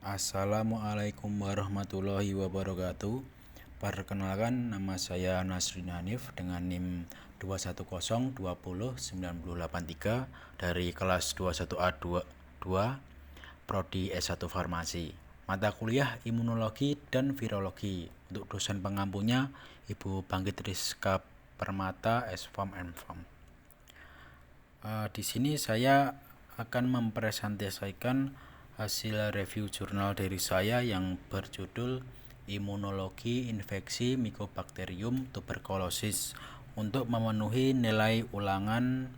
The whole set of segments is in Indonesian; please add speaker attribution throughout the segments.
Speaker 1: Assalamualaikum warahmatullahi wabarakatuh. Perkenalkan, nama saya Nasrin Hanif dengan NIM 210209083 dari kelas 21A2 Prodi S1 Farmasi. Mata kuliah Imunologi dan Virologi. Untuk dosen pengampunya Ibu Bangkit Rizka Permata, S.Pharm M.Pharm. Di sini saya akan mempresentasikan hasil review jurnal dari saya yang berjudul Imunologi Infeksi Mycobacterium Tuberculosis untuk memenuhi nilai ulangan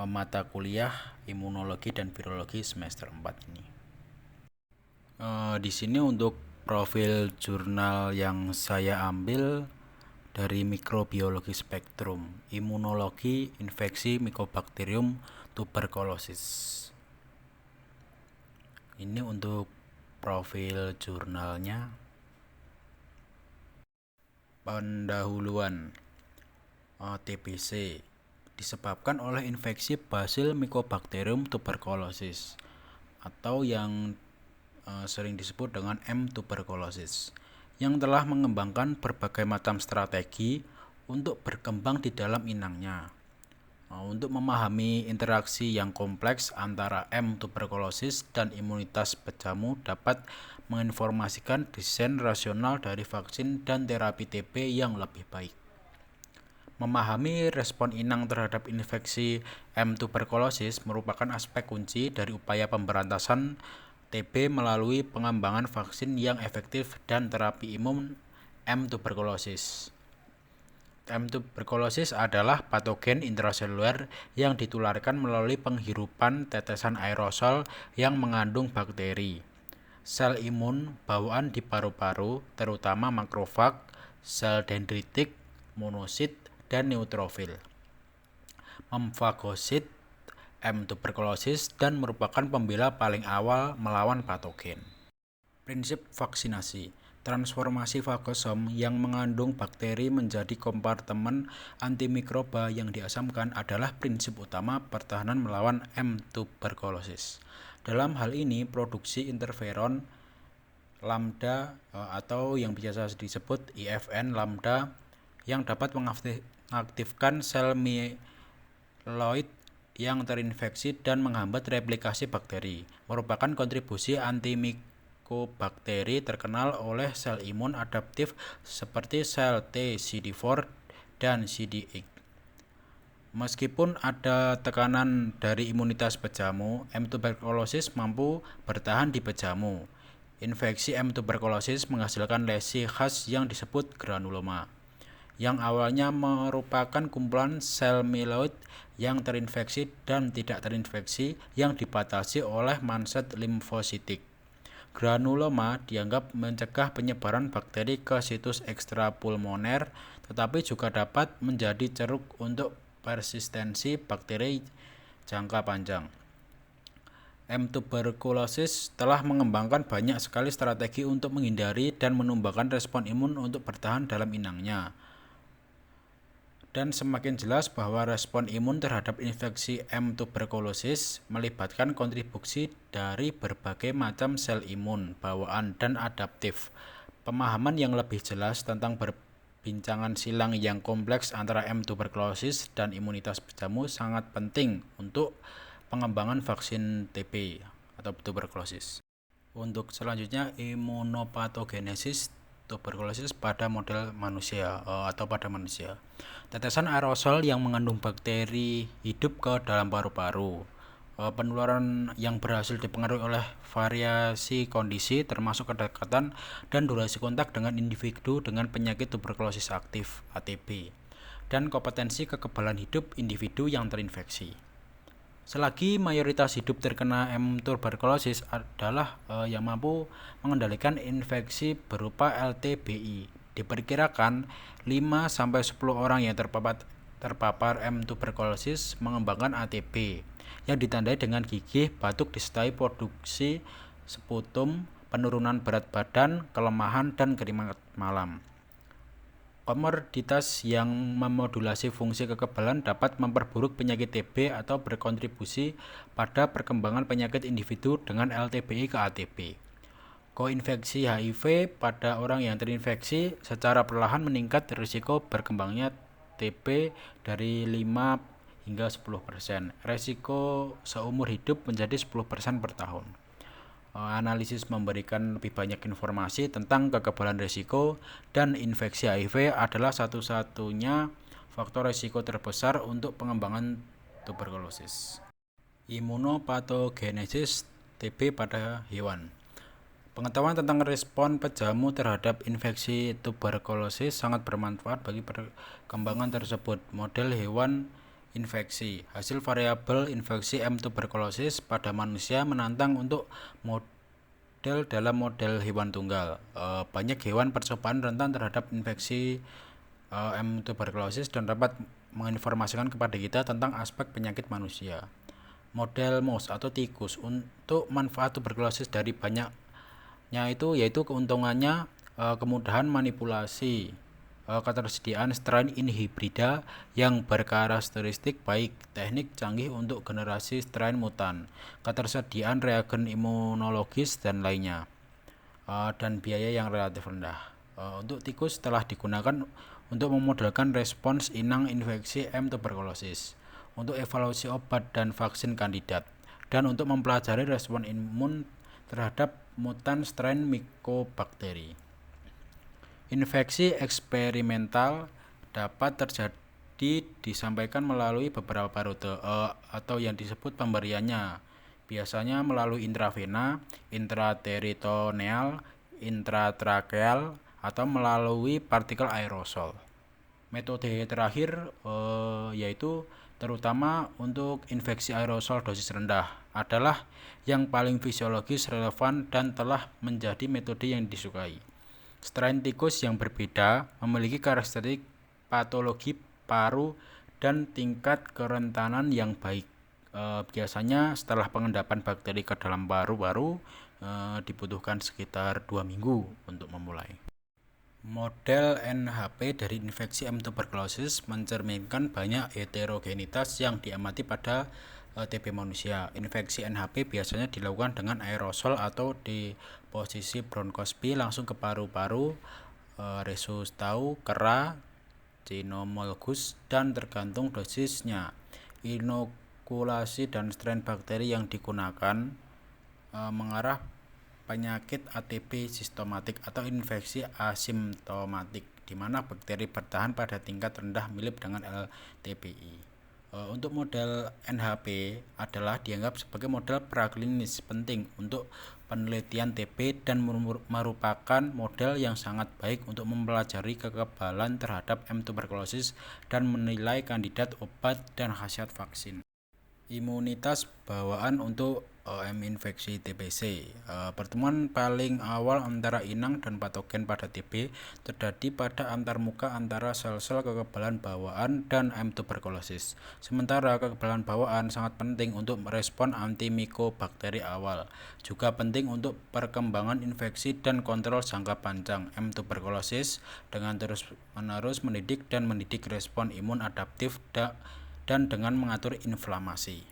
Speaker 1: mata kuliah Imunologi dan Virologi semester 4 ini. Di sini untuk profil jurnal yang saya ambil dari Mikrobiologi Spektrum, Imunologi Infeksi Mycobacterium Tuberculosis. Ini untuk profil jurnalnya. Pendahuluan. TBC disebabkan oleh infeksi Bacillus Mycobacterium tuberculosis atau yang sering disebut dengan M. tuberculosis, yang telah mengembangkan berbagai macam strategi untuk berkembang di dalam inangnya. Untuk memahami interaksi yang kompleks antara M. tuberculosis dan imunitas pejamu dapat menginformasikan desain rasional dari vaksin dan terapi TB yang lebih baik. Memahami respon inang terhadap infeksi M. tuberculosis merupakan aspek kunci dari upaya pemberantasan TB melalui pengembangan vaksin yang efektif dan terapi imun M. tuberculosis. M. tuberculosis adalah patogen intraseluler yang ditularkan melalui penghirupan tetesan aerosol yang mengandung bakteri, sel imun bawaan di paru-paru, terutama makrofag, sel dendritik, monosit, dan neutrofil, memfagosit M. tuberculosis dan merupakan pembela paling awal melawan patogen. Prinsip vaksinasi. Transformasi fagosom yang mengandung bakteri menjadi kompartemen antimikroba yang diasamkan adalah prinsip utama pertahanan melawan M. tuberculosis. Dalam hal ini, produksi interferon lambda atau yang biasa disebut IFN lambda yang dapat mengaktifkan sel mieloid yang terinfeksi dan menghambat replikasi bakteri, merupakan kontribusi antimicobakteri terkenal oleh sel imun adaptif seperti sel T, CD4, dan CD8. Meskipun ada tekanan dari imunitas pejamu, M. tuberculosis mampu bertahan di pejamu. Infeksi M. tuberculosis menghasilkan lesi khas yang disebut granuloma, yang awalnya merupakan kumpulan sel mieloid yang terinfeksi dan tidak terinfeksi yang dibatasi oleh manset limfositik. Granuloma dianggap mencegah penyebaran bakteri ke situs ekstrapulmoner, tetapi juga dapat menjadi ceruk untuk persistensi bakteri jangka panjang. M. tuberculosis telah mengembangkan banyak sekali strategi untuk menghindari dan menumbuhkan respon imun untuk bertahan dalam inangnya. Dan semakin jelas bahwa respon imun terhadap infeksi M. tuberculosis melibatkan kontribusi dari berbagai macam sel imun, bawaan, dan adaptif. Pemahaman yang lebih jelas tentang perbincangan silang yang kompleks antara M. tuberculosis dan imunitas pejamu sangat penting untuk pengembangan vaksin TB atau tuberkulosis. Untuk selanjutnya, imunopatogenesis tuberkulosis pada model manusia atau pada manusia. Tetesan aerosol yang mengandung bakteri hidup ke dalam paru-paru. Penularan yang berhasil dipengaruhi oleh variasi kondisi termasuk kedekatan dan durasi kontak dengan individu dengan penyakit tuberkulosis aktif (ATB) dan kompetensi kekebalan hidup individu yang terinfeksi. Selagi mayoritas hidup terkena M. tuberculosis adalah yang mampu mengendalikan infeksi berupa LTBI. Diperkirakan 5-10 orang yang terpapar M. tuberculosis mengembangkan ATB yang ditandai dengan gigih, batuk disertai produksi sputum, penurunan berat badan, kelemahan, dan keringat malam. Komorbiditas yang memodulasi fungsi kekebalan dapat memperburuk penyakit TB atau berkontribusi pada perkembangan penyakit individu dengan LTBI ke ATB. Koinfeksi HIV pada orang yang terinfeksi secara perlahan meningkat risiko berkembangnya TB dari 5 hingga 10%. Risiko seumur hidup menjadi 10% per tahun. Analisis memberikan lebih banyak informasi tentang kekebalan risiko dan infeksi HIV adalah satu-satunya faktor risiko terbesar untuk pengembangan tuberkulosis. Imunopatogenesis TB pada hewan. Pengetahuan tentang respon pejamu terhadap infeksi tuberkulosis sangat bermanfaat bagi perkembangan tersebut. Model hewan infeksi. Hasil variabel infeksi M tuberkulosis pada manusia menantang untuk model dalam model hewan tunggal. Banyak hewan percobaan rentan terhadap infeksi M tuberkulosis dan dapat menginformasikan kepada kita tentang aspek penyakit manusia. Model mouse atau tikus. Untuk manfaat tuberkulosis dari banyaknya yaitu keuntungannya kemudahan manipulasi, ketersediaan strain inhibrida yang berkarakteristik baik, teknik canggih untuk generasi strain mutan, ketersediaan reagen imunologis dan lainnya, dan biaya yang relatif rendah. Untuk tikus telah digunakan untuk memodelkan respons inang infeksi M tuberkulosis, untuk evaluasi obat dan vaksin kandidat, dan untuk mempelajari respon imun terhadap mutan strain mycobacteria. Infeksi eksperimental dapat terjadi disampaikan melalui beberapa rute atau yang disebut pemberiannya, biasanya melalui intravena, intraperitoneal, intratrakeal, atau melalui partikel aerosol. Metode terakhir yaitu terutama untuk infeksi aerosol dosis rendah adalah yang paling fisiologis relevan dan telah menjadi metode yang disukai. Strain tikus yang berbeda memiliki karakteristik patologi paru dan tingkat kerentanan yang baik. Biasanya setelah pengendapan bakteri ke dalam paru-paru dibutuhkan sekitar 2 minggu untuk memulai. Model NHP dari infeksi M tuberkulosis mencerminkan banyak heterogenitas yang diamati pada TB manusia. Infeksi NHP biasanya dilakukan dengan aerosol atau di posisi bronkoskopi langsung ke paru-paru, rhesus tahu, kera, cynomolgus, dan tergantung dosisnya, inokulasi dan strain bakteri yang digunakan mengarah penyakit ATP sistomatik atau infeksi asimptomatik, di mana bakteri bertahan pada tingkat rendah mirip dengan LTBI. Untuk model NHP adalah dianggap sebagai model praklinis penting untuk penelitian TB dan merupakan model yang sangat baik untuk mempelajari kekebalan terhadap M tuberkulosis dan menilai kandidat obat dan khasiat vaksin. Imunitas bawaan untuk M infeksi TBC. Pertemuan paling awal antara inang dan patogen pada TB terjadi pada antarmuka antara sel-sel kekebalan bawaan dan M tuberkulosis. Sementara kekebalan bawaan sangat penting untuk merespon antimikobakteri awal, juga penting untuk perkembangan infeksi dan kontrol jangka panjang M tuberkulosis dengan terus-menerus mendidik dan mendidik respon imun adaptif dan dengan mengatur inflamasi.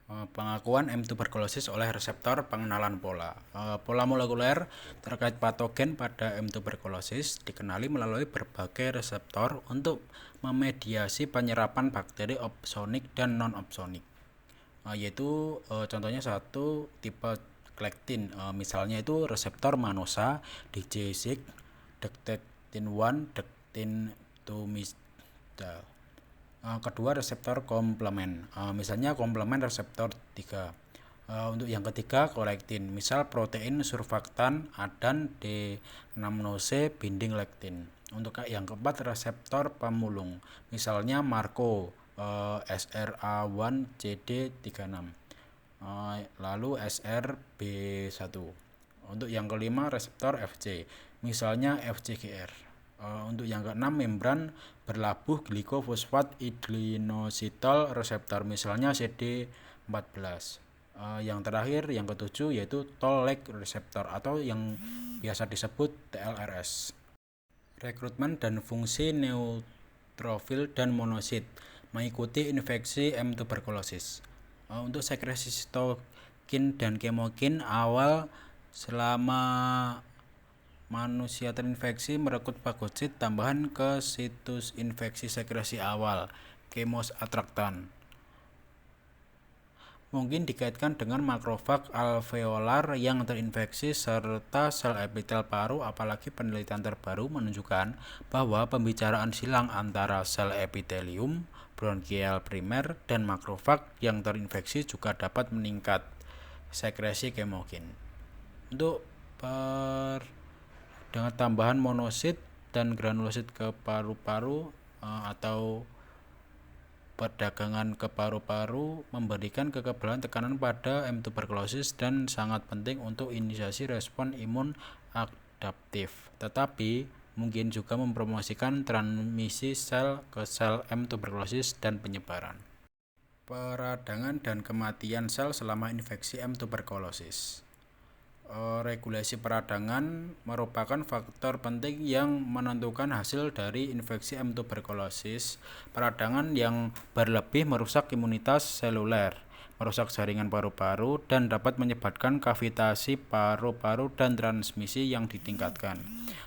Speaker 1: Pengakuan M tuberkulosis oleh reseptor pengenalan pola. Pola molekuler terkait patogen pada M tuberkulosis dikenali melalui berbagai reseptor untuk memediasi penyerapan bakteri opsonik dan non-opsonik. Yaitu contohnya satu tipe klektin, misalnya itu reseptor manosa, DJ6, dectin-1, dectin-2 kedua reseptor komplement, misalnya komplement reseptor 3. Untuk yang ketiga kolektin, misal protein surfaktan adan D6-C binding lektin. Untuk yang keempat reseptor pemulung, misalnya Marco, SRA1CD36, lalu SRB1. Untuk yang kelima reseptor FC, misalnya FCGR. Untuk yang keenam membran berlabuh glikofosfat inositol reseptor, misalnya CD14. Yang terakhir yang ketujuh yaitu toll-like reseptor atau yang biasa disebut TLRS. Rekrutmen dan fungsi neutrofil dan monosit mengikuti infeksi M tuberkulosis. Untuk sekresi sitokin dan kemokin awal Selama manusia terinfeksi merekrut fagosit tambahan ke situs infeksi sekresi awal, chemos attractant. Mungkin dikaitkan dengan makrofag alveolar yang terinfeksi serta sel epitel paru, apalagi penelitian terbaru menunjukkan bahwa pembicaraan silang antara sel epitelium bronkial primer dan makrofag yang terinfeksi juga dapat meningkat sekresi kemokin. Untuk dengan tambahan monosit dan granulosit ke paru-paru atau perdagangan ke paru-paru memberikan kekebalan tekanan pada M. tuberculosis dan sangat penting untuk inisiasi respon imun adaptif. Tetapi mungkin juga mempromosikan transmisi sel ke sel M. tuberculosis dan penyebaran. Peradangan dan kematian sel selama infeksi M. tuberculosis. Regulasi peradangan merupakan faktor penting yang menentukan hasil dari infeksi M. tuberculosis. Peradangan yang berlebih merusak imunitas seluler, merusak jaringan paru-paru, dan dapat menyebabkan kavitasi paru-paru dan transmisi yang ditingkatkan.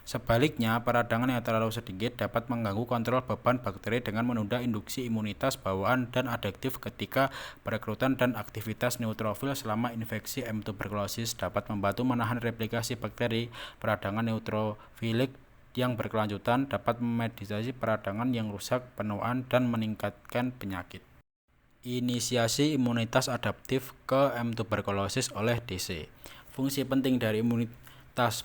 Speaker 1: Sebaliknya, peradangan yang terlalu sedikit dapat mengganggu kontrol beban bakteri dengan menunda induksi imunitas bawaan dan adaptif ketika perekrutan dan aktivitas neutrofil selama infeksi M. tuberculosis dapat membantu menahan replikasi bakteri. Peradangan neutrofilik yang berkelanjutan dapat memediasi peradangan yang rusak penuaan dan meningkatkan penyakit. Inisiasi imunitas adaptif ke M. tuberculosis oleh DC. Fungsi penting dari imunitas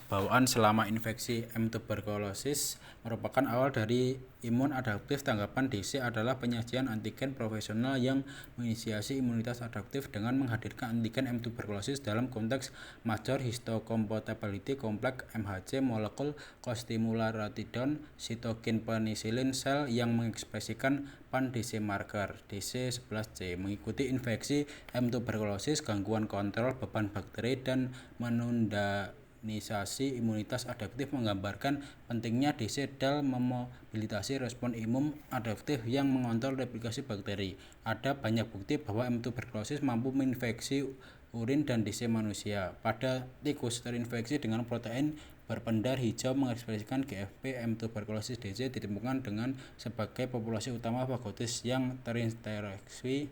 Speaker 1: bawaan selama infeksi M. tuberculosis merupakan awal dari imun adaptif. Tanggapan DC adalah penyajian antigen profesional yang menginisiasi imunitas adaptif dengan menghadirkan antigen M. tuberculosis dalam konteks major histocompatibility complex MHC molekul costimulatoridon sitokin penisilin sel yang mengekspresikan pan-DC marker DC11C mengikuti infeksi M. tuberculosis, gangguan kontrol beban bakteri, dan menunda-nisasi imunitas adaptif menggambarkan pentingnya DC dalam memobilisasi respon imun adaptif yang mengontrol replikasi bakteri. Ada banyak bukti bahwa M. tuberculosis mampu menginfeksi urin dan DC manusia. Pada tikus terinfeksi dengan protein berpendar hijau mengekspresikan GFP, M. tuberculosis DC ditemukan dengan sebagai populasi utama fagosis yang terinfeksi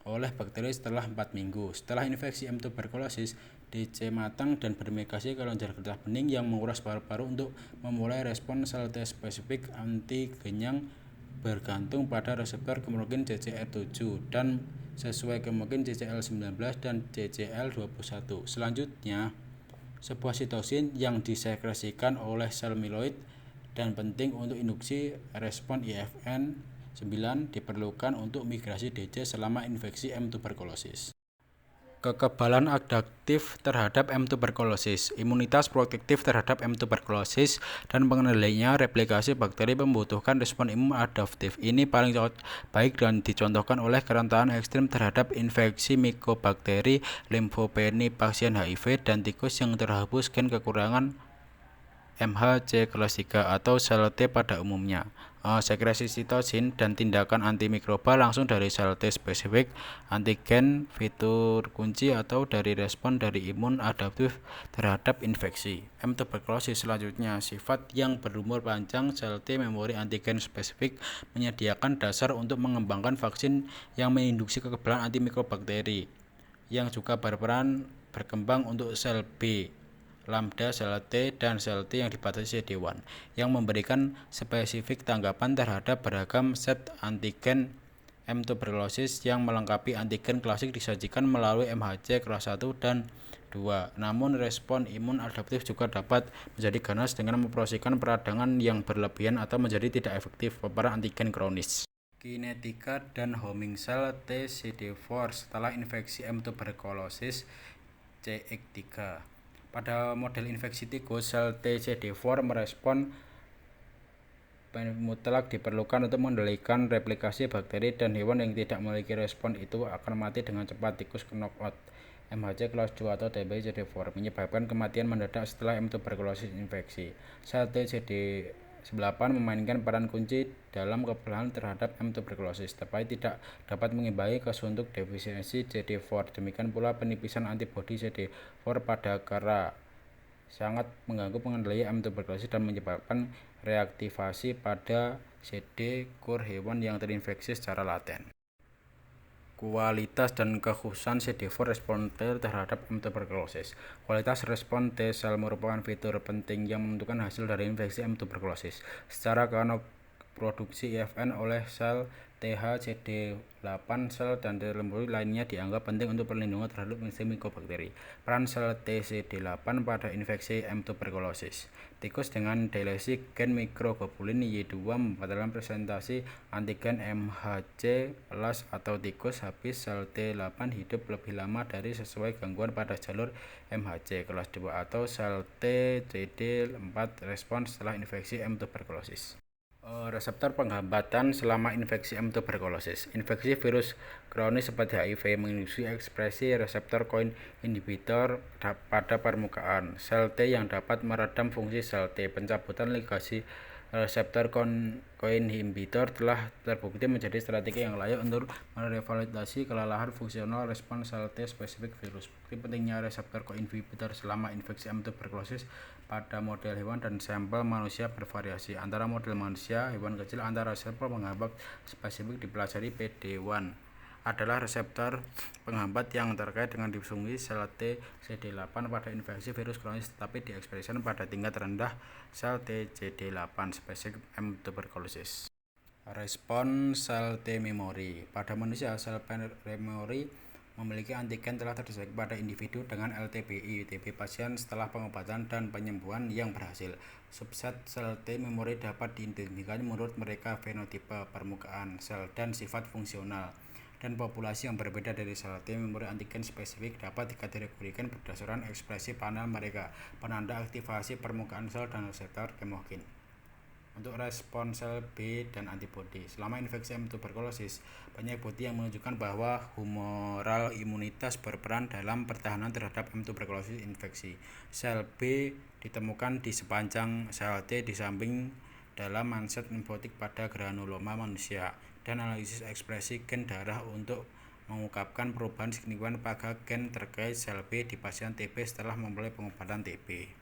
Speaker 1: oleh bakteri setelah 4 minggu. Setelah infeksi M. tuberculosis, DC matang dan bermigrasi ke lonjar getah bening yang menguras paru-paru untuk memulai respon sel T spesifik antigen bergantung pada reseptor kemokin CCR7 dan sesuai kemokin CCL19 dan CCL21. Selanjutnya, sebuah sitosin yang disekresikan oleh sel mieloid dan penting untuk induksi respon IFN 9 diperlukan untuk migrasi DC selama infeksi M. tuberculosis. Kekebalan adaptif terhadap M. tuberculosis, imunitas protektif terhadap M. tuberculosis, dan pengendalinya replikasi bakteri membutuhkan respon imun adaptif. Ini paling baik dan dicontohkan oleh kerentanan ekstrim terhadap infeksi mikobakteri, limfopeni pasien HIV, dan tikus yang terhapus gen kekurangan MHC kelas 3 atau sel T pada umumnya. Sekresi sitosin dan tindakan antimikrobal langsung dari sel T spesifik antigen fitur kunci atau dari respon dari imun adaptif terhadap infeksi. M. tuberculosis selanjutnya, sifat yang berumur panjang sel T memori antigen spesifik menyediakan dasar untuk mengembangkan vaksin yang menginduksi kekebalan antimikrobakteri yang juga berkembang untuk sel B, lambda, sel T, dan sel T yang dibatasi CD1 yang memberikan spesifik tanggapan terhadap beragam set antigen M. tuberculosis yang melengkapi antigen klasik disajikan melalui MHC kelas 1 dan 2. Namun respon imun adaptif juga dapat menjadi ganas dengan memproseskan peradangan yang berlebihan atau menjadi tidak efektif paparan antigen kronis. Kinetika dan homing cell T CD4 setelah infeksi M. tuberculosis CX3. Pada model infeksi tikus, sel T CD4 merespon mutlak diperlukan untuk mengendalikan replikasi bakteri dan hewan yang tidak memiliki respon itu akan mati dengan cepat. Tikus knockout MHC kelas 2 atau TBI CD4 menyebabkan kematian mendadak setelah M. tuberculosis infeksi. Sel T CD8 memainkan peran kunci dalam kekebalan terhadap M. tuberculosis, tetapi tidak dapat mengimbangi kesuntuk defisiensi CD4. Demikian pula penipisan antibodi CD4 pada kera sangat mengganggu pengendalian M. tuberculosis dan menyebabkan reaktivasi pada CD kur hewan yang terinfeksi secara laten. Kualitas dan kekhususan CD4 respon T terhadap M. tuberculosis. Kualitas respon T sel merupakan fitur penting yang menentukan hasil dari infeksi M. tuberculosis. Secara kanal produksi IFN oleh sel TH-CD8 sel dan telemburi lainnya dianggap penting untuk perlindungan terhadap infeksi mikobakteri. Peran sel TCD8 pada infeksi M. tuberculosis. Tikus dengan delesi gen mikroglobulin Y2 membatalkan presentasi antigen MHC plus atau tikus habis sel T8 hidup lebih lama dari sesuai gangguan pada jalur MHC kelas 2 atau sel TCD4 respons setelah infeksi M. tuberculosis. Reseptor penghambatan selama infeksi M. tuberculosis. Infeksi virus kronis seperti HIV menginduksi ekspresi reseptor koin inhibitor pada permukaan sel T yang dapat meredam fungsi sel T. Pencabutan ligasi reseptor koin inhibitor telah terbukti menjadi strategi yang layak untuk merevalidasi kelelahan fungsional respons sel T spesifik virus. Bukti pentingnya reseptor koin inhibitor selama infeksi M. tuberculosis pada model hewan dan sampel manusia bervariasi. Antara model manusia, hewan kecil antara reseptor penghambat spesifik dipelajari PD1 adalah reseptor penghambat yang terkait dengan difungsi sel T CD8 pada infeksi virus kronis tetapi diekspresikan pada tingkat rendah sel TCD8 spesifik M. tuberculosis. Respon sel T memori. Pada manusia, sel memori memiliki antigen telah terdeteksi pada individu dengan LTBI TB pasien setelah pengobatan dan penyembuhan yang berhasil. Subset sel T memori dapat diidentifikasi menurut mereka fenotipe, permukaan sel, dan sifat fungsional. Dan populasi yang berbeda dari sel T memori antigen spesifik dapat dikategorikan berdasarkan ekspresi panel mereka, penanda aktivasi permukaan sel dan reseptor kemokin. Untuk respon sel B dan antibodi. Selama infeksi M. tuberculosis, banyak bukti yang menunjukkan bahwa humoral imunitas berperan dalam pertahanan terhadap M. tuberculosis infeksi. Sel B ditemukan di sepanjang sel T di samping dalam manset limfotik pada granuloma manusia dan analisis ekspresi gen darah untuk mengungkapkan perubahan signifikan pada gen terkait sel B di pasien TB setelah memulai pengobatan TB.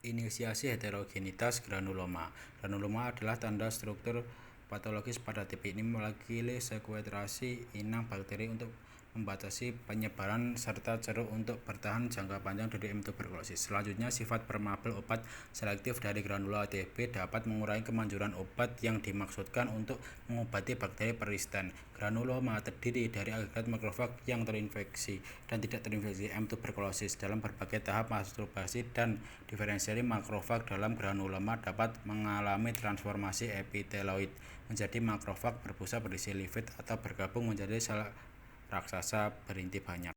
Speaker 1: Inisiasi heterogenitas granuloma. Granuloma adalah tanda struktur patologis pada TB. Ini mewakili sekuestrasi inang bakteri untuk membatasi penyebaran serta ceruk untuk bertahan jangka panjang dari M. tuberculosis. Selanjutnya, sifat permeabel obat selektif dari granula TB dapat mengurangi kemanjuran obat yang dimaksudkan untuk mengobati bakteri persisten. Granuloma terdiri dari agregat makrofag yang terinfeksi dan tidak terinfeksi M. tuberculosis. Dalam berbagai tahap masturbasi dan diferensiasi makrofag dalam granuloma dapat mengalami transformasi epiteloid menjadi makrofag berbusa berisi lipid atau bergabung menjadi sel raksasa berinti banyak.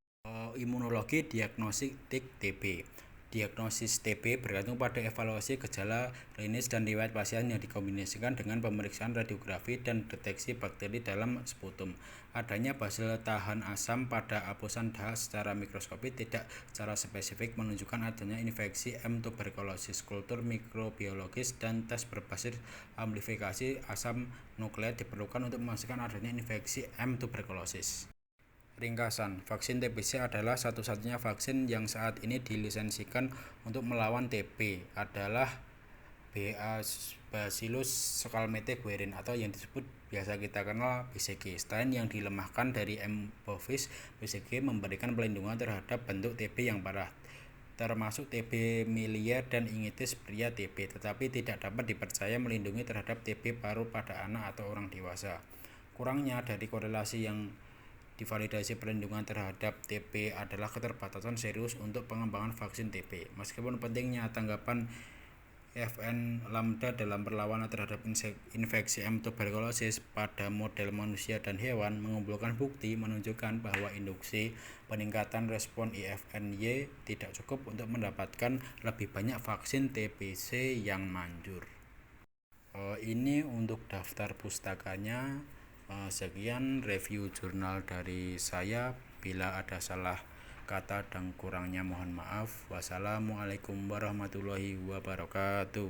Speaker 1: Imunologi diagnostik TB. Diagnosis TB bergantung pada evaluasi gejala klinis dan riwayat pasien yang dikombinasikan dengan pemeriksaan radiografi dan deteksi bakteri dalam sputum. Adanya basil tahan asam pada apusan dahak secara mikroskopik tidak secara spesifik menunjukkan adanya infeksi M. tuberculosis. Kultur mikrobiologis dan tes berbasis amplifikasi asam nukleat diperlukan untuk memastikan adanya infeksi M. tuberculosis. Ringkasan, vaksin TBC adalah satu-satunya vaksin yang saat ini dilisensikan untuk melawan TB adalah Bacillus saccharomeles guerin atau yang disebut biasa kita kenal BCG. Strain yang dilemahkan dari M. bovis, BCG memberikan perlindungan terhadap bentuk TB yang parah, termasuk TB miliar dan ingitis pria TB, tetapi tidak dapat dipercaya melindungi terhadap TB paru pada anak atau orang dewasa. Kurangnya dari korelasi yang divalidasi perlindungan terhadap TB adalah keterbatasan serius untuk pengembangan vaksin TB. Meskipun pentingnya tanggapan FN lambda dalam perlawanan terhadap infeksi M. tuberculosis pada model manusia dan hewan mengumpulkan bukti menunjukkan bahwa induksi peningkatan respon IFN-Y tidak cukup untuk mendapatkan lebih banyak vaksin TBC yang manjur. Ini untuk daftar pustakanya. Sekian review jurnal dari saya. Bila ada salah kata dan kurangnya mohon maaf. Wassalamualaikum warahmatullahi wabarakatuh.